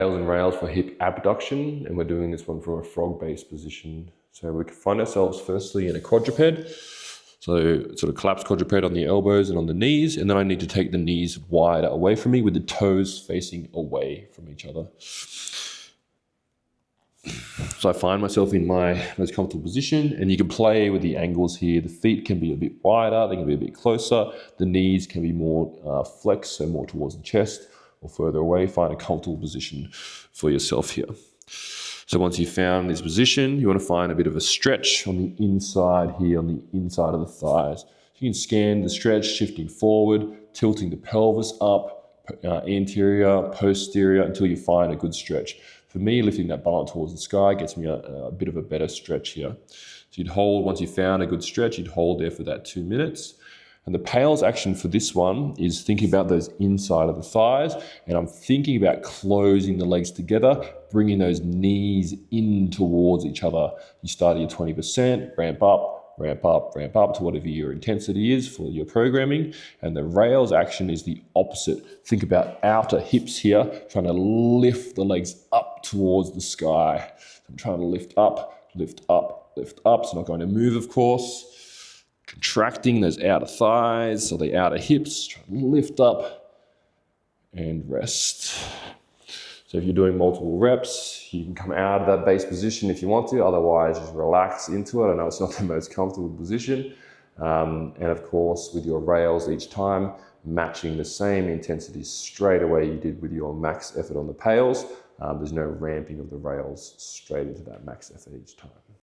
Rails and rails for hip abduction, and we're doing this one from a frog-based position. So we can find ourselves firstly in a quadruped. So sort of collapse quadruped on the elbows and on the knees, and then I need to take the knees wider away from me with the toes facing away from each other. So I find myself in my most comfortable position, and you can play with the angles here. The feet can be a bit wider, they can be a bit closer. The knees can be more flexed, so more towards the chest or further away. Find a comfortable position for yourself here. So once you've found this position, you want to find a bit of a stretch on the inside here, on the inside of the thighs. You can scan the stretch, shifting forward, tilting the pelvis up, anterior, posterior, until you find a good stretch. For me, lifting that bum towards the sky gets me a bit of a better stretch here. So you'd hold, once you found a good stretch, you'd hold there for that 2 minutes. And the PAILS action for this one is thinking about those inside of the thighs, and I'm thinking about closing the legs together, bringing those knees in towards each other. You start at your 20%, ramp up, ramp up, ramp up to whatever your intensity is for your programming. And the rails action is the opposite. Think about outer hips here, trying to lift the legs up towards the sky. I'm trying to lift up, lift up, lift up. So not going to move, of course. Contracting those outer thighs or the outer hips, try to lift up and rest. So if you're doing multiple reps, you can come out of that base position if you want to, otherwise just relax into it. I know it's not the most comfortable position. And of course, with your rails each time, matching the same intensity straight away you did with your max effort on the PAILS. There's no ramping of the rails straight into that max effort each time.